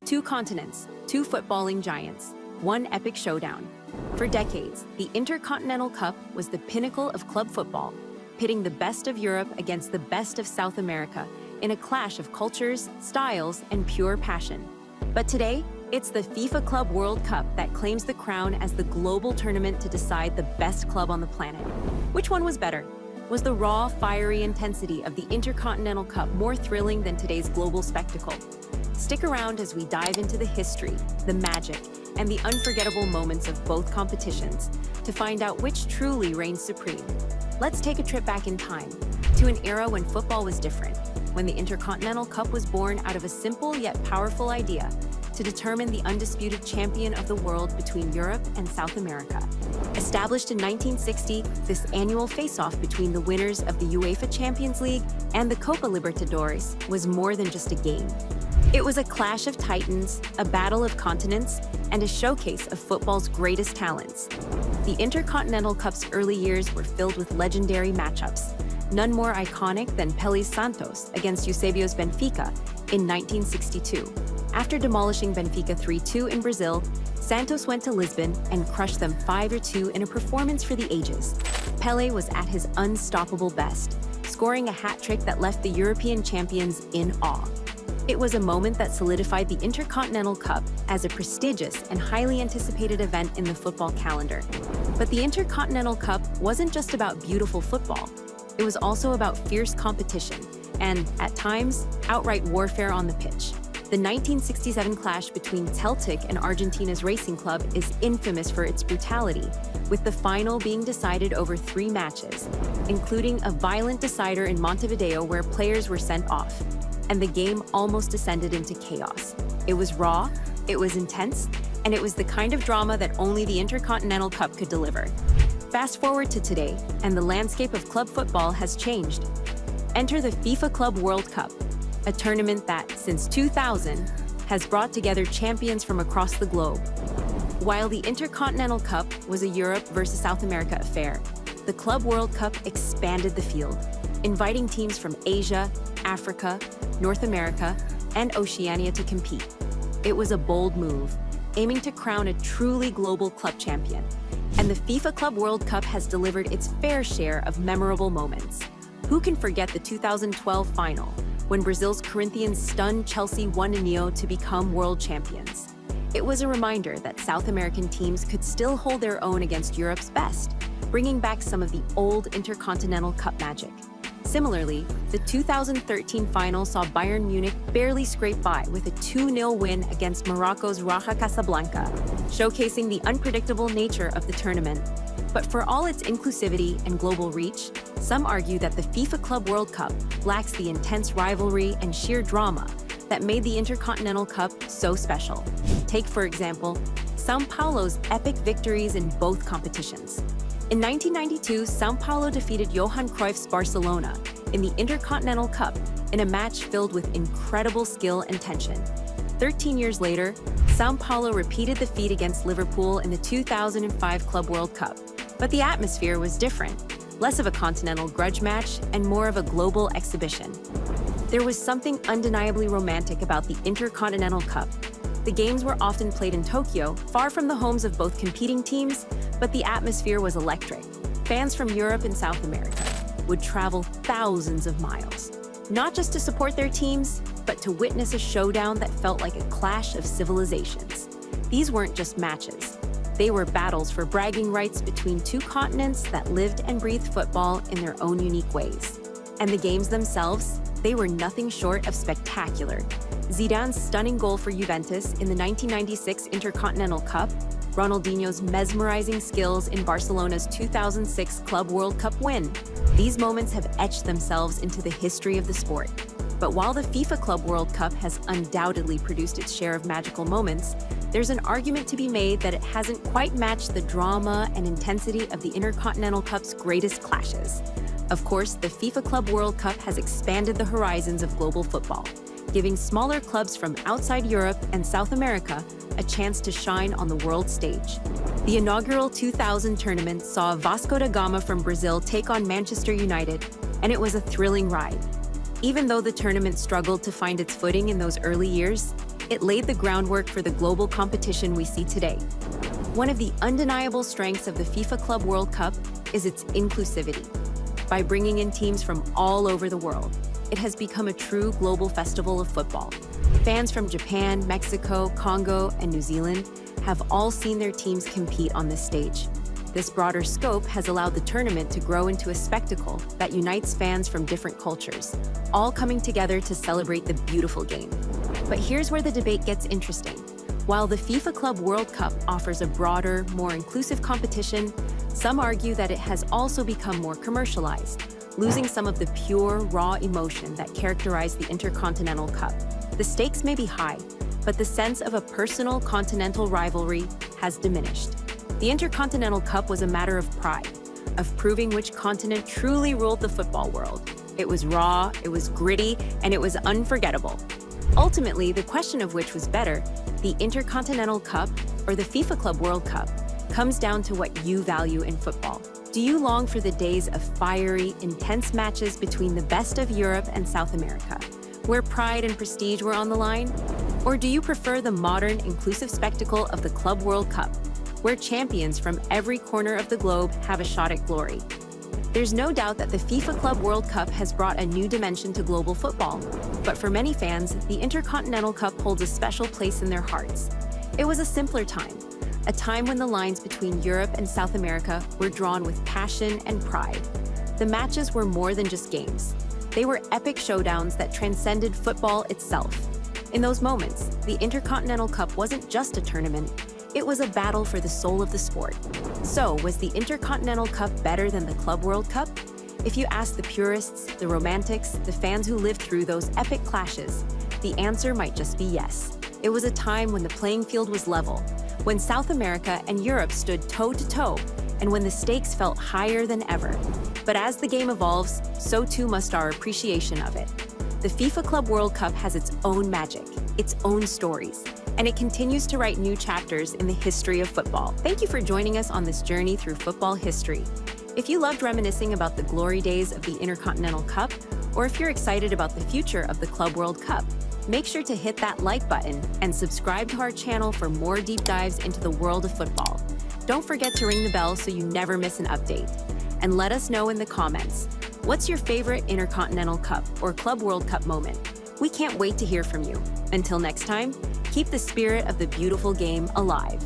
Two continents, two footballing giants, one epic showdown. For decades, the Intercontinental Cup was the pinnacle of club football, pitting the best of Europe against the best of South America in a clash of cultures, styles, and pure passion. But today, it's the FIFA Club World Cup that claims the crown as the global tournament to decide the best club on the planet. Which one was better? Was the raw, fiery intensity of the Intercontinental Cup more thrilling than today's global spectacle? Stick around as we dive into the history, the magic, and the unforgettable moments of both competitions to find out which truly reigns supreme. Let's take a trip back in time to an era when football was different, when the Intercontinental Cup was born out of a simple yet powerful idea to determine the undisputed champion of the world between Europe and South America. Established in 1960, this annual face-off between the winners of the UEFA Champions League and the Copa Libertadores was more than just a game. It was a clash of titans, a battle of continents, and a showcase of football's greatest talents. The Intercontinental Cup's early years were filled with legendary matchups, none more iconic than Pele's Santos against Eusebio's Benfica in 1962. After demolishing Benfica 3-2 in Brazil, Santos went to Lisbon and crushed them 5-2 in a performance for the ages. Pele was at his unstoppable best, scoring a hat-trick that left the European champions in awe. It was a moment that solidified the Intercontinental Cup as a prestigious and highly anticipated event in the football calendar. But the Intercontinental Cup wasn't just about beautiful football. It was also about fierce competition and, at times, outright warfare on the pitch. The 1967 clash between Celtic and Argentina's Racing Club is infamous for its brutality, with the final being decided over 3 matches, including a violent decider in Montevideo where players were sent off, and the game almost descended into chaos. It was raw, it was intense, and it was the kind of drama that only the Intercontinental Cup could deliver. Fast forward to today, and the landscape of club football has changed. Enter the FIFA Club World Cup, a tournament that, since 2000, has brought together champions from across the globe. While the Intercontinental Cup was a Europe versus South America affair, the Club World Cup expanded the field, inviting teams from Asia, Africa, North America, and Oceania to compete. It was a bold move, aiming to crown a truly global club champion. And the FIFA Club World Cup has delivered its fair share of memorable moments. Who can forget the 2012 final, when Brazil's Corinthians stunned Chelsea 1-0 to become world champions? It was a reminder that South American teams could still hold their own against Europe's best, bringing back some of the old Intercontinental Cup magic. Similarly, the 2013 final saw Bayern Munich barely scrape by with a 2-0 win against Morocco's Raja Casablanca, showcasing the unpredictable nature of the tournament. But for all its inclusivity and global reach, some argue that the FIFA Club World Cup lacks the intense rivalry and sheer drama that made the Intercontinental Cup so special. Take, for example, São Paulo's epic victories in both competitions. In 1992, São Paulo defeated Johan Cruyff's Barcelona in the Intercontinental Cup in a match filled with incredible skill and tension. 13 years later, São Paulo repeated the feat against Liverpool in the 2005 Club World Cup. But the atmosphere was different, less of a continental grudge match and more of a global exhibition. There was something undeniably romantic about the Intercontinental Cup. The games were often played in Tokyo, far from the homes of both competing teams, but the atmosphere was electric. Fans from Europe and South America would travel thousands of miles, not just to support their teams, but to witness a showdown that felt like a clash of civilizations. These weren't just matches. They were battles for bragging rights between two continents that lived and breathed football in their own unique ways. And the games themselves, they were nothing short of spectacular. Zidane's stunning goal for Juventus in the 1996 Intercontinental Cup, Ronaldinho's mesmerizing skills in Barcelona's 2006 Club World Cup win. These moments have etched themselves into the history of the sport. But while the FIFA Club World Cup has undoubtedly produced its share of magical moments, there's an argument to be made that it hasn't quite matched the drama and intensity of the Intercontinental Cup's greatest clashes. Of course, the FIFA Club World Cup has expanded the horizons of global football, giving smaller clubs from outside Europe and South America a chance to shine on the world stage. The inaugural 2000 tournament saw Vasco da Gama from Brazil take on Manchester United, and it was a thrilling ride. Even though the tournament struggled to find its footing in those early years, It laid the groundwork for the global competition we see today. One of the undeniable strengths of the FIFA Club World Cup is its inclusivity. By bringing in teams from all over the world, it has become a true global festival of football. Fans from Japan, Mexico, Congo, and New Zealand have all seen their teams compete on this stage. This broader scope has allowed the tournament to grow into a spectacle that unites fans from different cultures, all coming together to celebrate the beautiful game. But here's where the debate gets interesting. While the FIFA Club World Cup offers a broader, more inclusive competition, some argue that it has also become more commercialized, losing some of the pure, raw emotion that characterized the Intercontinental Cup. The stakes may be high, but the sense of a personal continental rivalry has diminished. The Intercontinental Cup was a matter of pride, of proving which continent truly ruled the football world. It was raw, it was gritty, and it was unforgettable. Ultimately, the question of which was better, the Intercontinental Cup or the FIFA Club World Cup, comes down to what you value in football. Do you long for the days of fiery, intense matches between the best of Europe and South America, where pride and prestige were on the line? Or do you prefer the modern, inclusive spectacle of the Club World Cup, where champions from every corner of the globe have a shot at glory? There's no doubt that the FIFA Club World Cup has brought a new dimension to global football, but for many fans, the Intercontinental Cup holds a special place in their hearts. It was a simpler time, a time when the lines between Europe and South America were drawn with passion and pride. The matches were more than just games. They were epic showdowns that transcended football itself. In those moments, the Intercontinental Cup wasn't just a tournament, it was a battle for the soul of the sport. So, was the Intercontinental Cup better than the Club World Cup? If you ask the purists, the romantics, the fans who lived through those epic clashes, the answer might just be yes. It was a time when the playing field was level, when South America and Europe stood toe-to-toe, and when the stakes felt higher than ever. But as the game evolves, so too must our appreciation of it. The FIFA Club World Cup has its own magic, its own stories, and it continues to write new chapters in the history of football. Thank you for joining us on this journey through football history. If you loved reminiscing about the glory days of the Intercontinental Cup, or if you're excited about the future of the Club World Cup, make sure to hit that like button and subscribe to our channel for more deep dives into the world of football. Don't forget to ring the bell so you never miss an update. And let us know in the comments, what's your favorite Intercontinental Cup or Club World Cup moment? We can't wait to hear from you. Until next time, keep the spirit of the beautiful game alive.